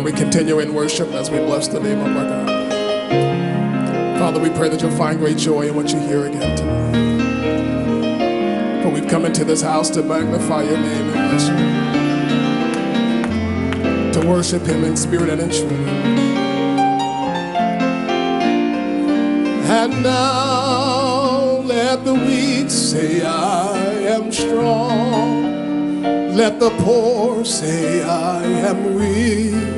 And we continue in worship as we bless the name of our God. Father, we pray that you'll find great joy in what you hear again tonight. For we've come into this house to magnify your name and bless you, to worship him in spirit and in truth. And now let the weak say, I am strong. Let the poor say, I am rich,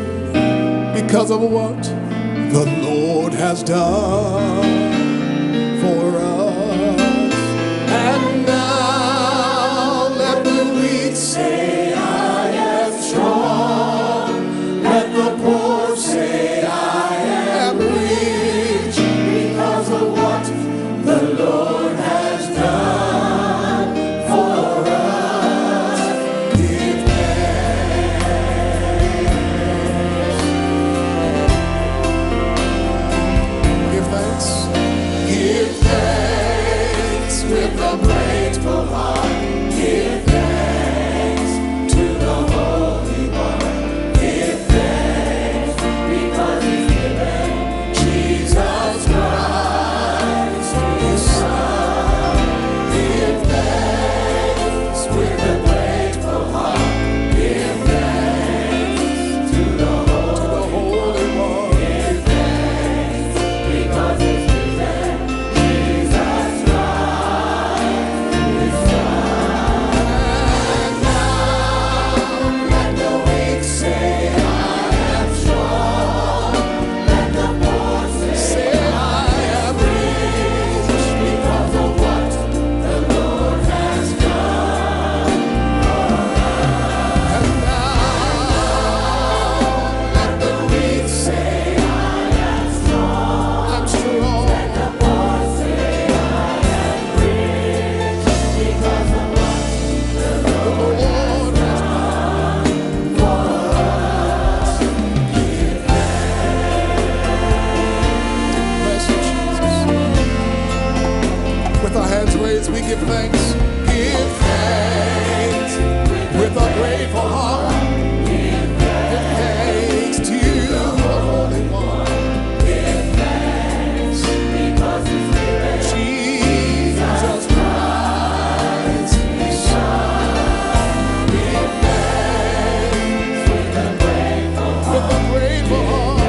because of what the Lord has done for us. And now let the weak say, I am strong. Let the poor say, I am rich, because of what the Lord has done for us. Give thanks with a grateful heart. Give thanks to the Holy One. Give thanks because he's given Jesus Christ, his Son. Give thanks with a grateful heart. Give thanks to the Holy One. Give thanks because he's we give thanks. Give thanks with a grateful heart. Give thanks to you, the Holy One. Give thanks because he's given Jesus Christ, his Son. Give thanks with a grateful heart. With a grateful heart.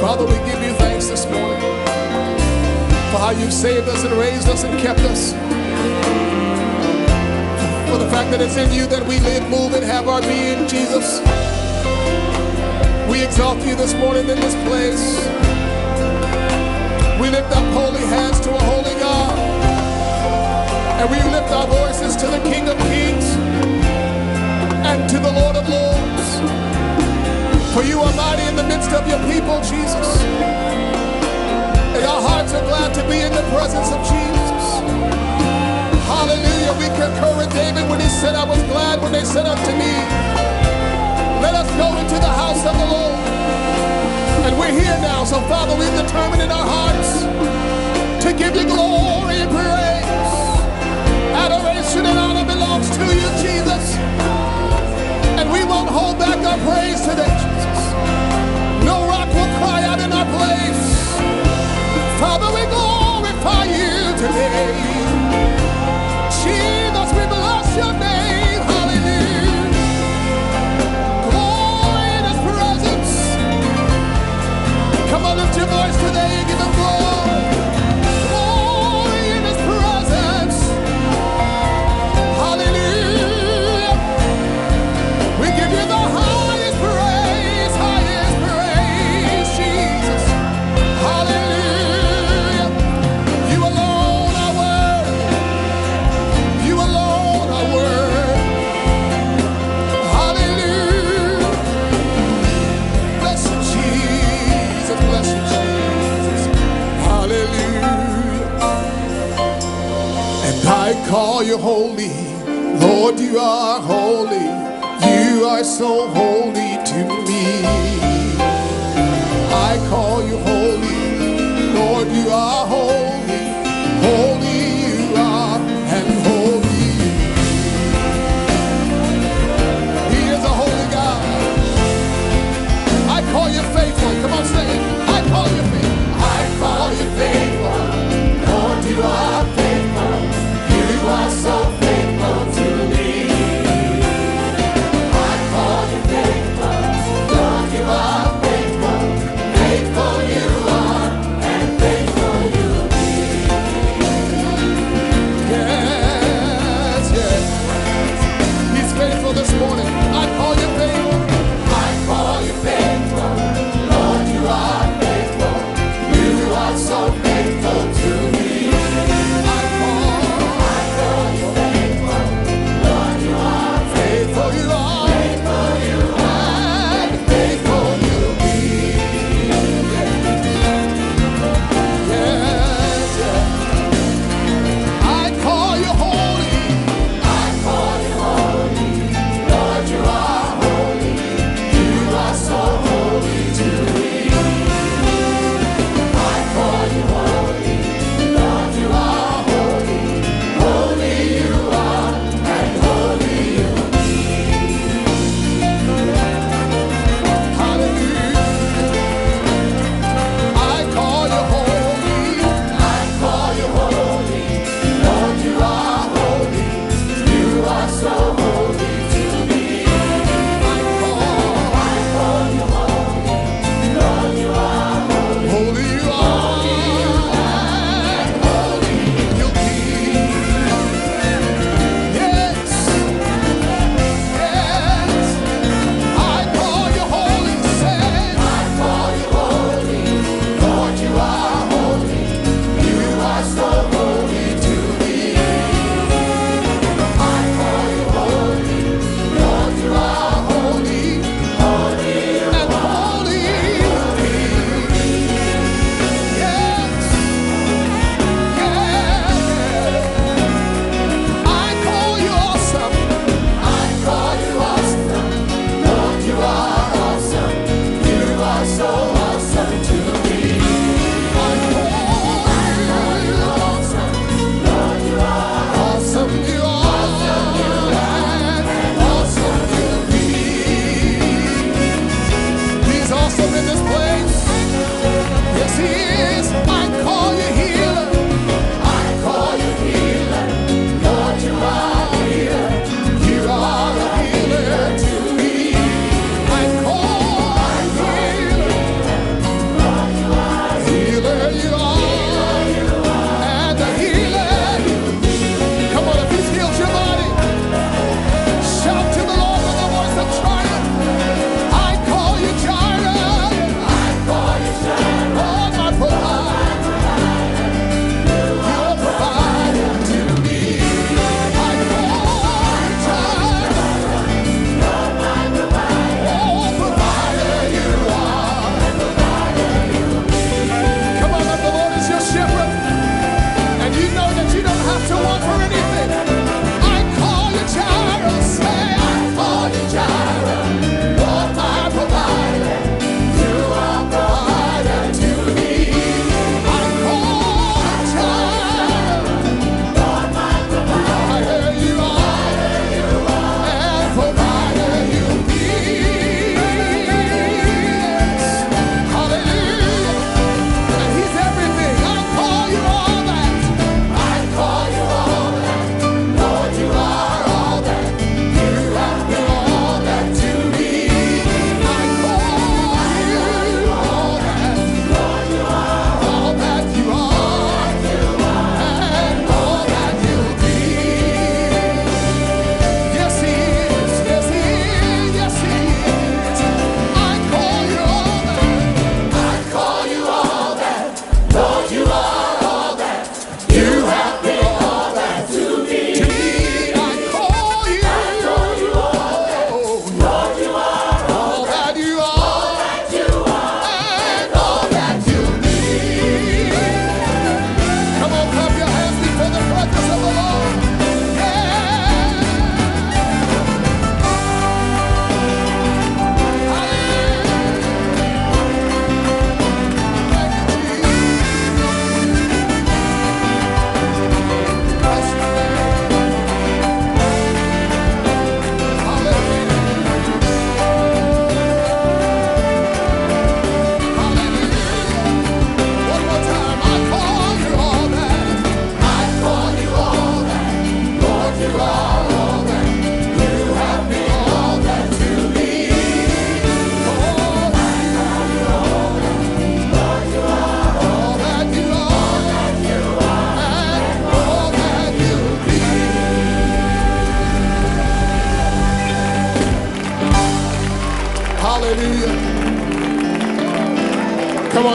Father, we give you thanks this morning for how you've saved us and raised us and kept us. For the fact that it's in you that we live, move, and have our being, Jesus. We exalt you this morning in this place. We lift up holy hands to a holy God. And we lift our voices to the King of Kings and to the Lord of Lords. For you are mighty in the midst of your people, Jesus. And our hearts are glad to be in the presence of Jesus. Hallelujah. We concur with David when he said, I was glad when they said unto me, let us go into the house of the Lord. And we're here now. So, Father, we've determined in our hearts give you glory and praise. Adoration and honor belongs to you, Jesus. And we won't hold back our praise today, Jesus. No rock will cry out in our place. Father, we glorify you today. Jesus, we bless your name. Hallelujah. Glory in his presence. Come on, lift your voice today and give him glory. Glory in his presence. Hallelujah. We give you the highest praise, Jesus. Hallelujah. You alone are worthy. You alone are worthy. Hallelujah. Bless you, Jesus. Bless you, Jesus. Hallelujah. And I call you holy. Lord, you are holy. You are so holy to me. I call you holy. Lord, you are holy. Holy you are, and holy. He is a holy God. I call you faithful. Come on, say it. I call you faithful. I call you faithful. Lord, you are faithful. You are so faithful to me. I call you faithful. Lord, you are faithful. Faithful you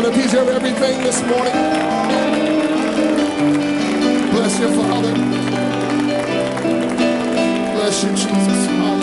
on if he's your everything this morning. Bless you, Father. Bless you, Jesus. Hallelujah.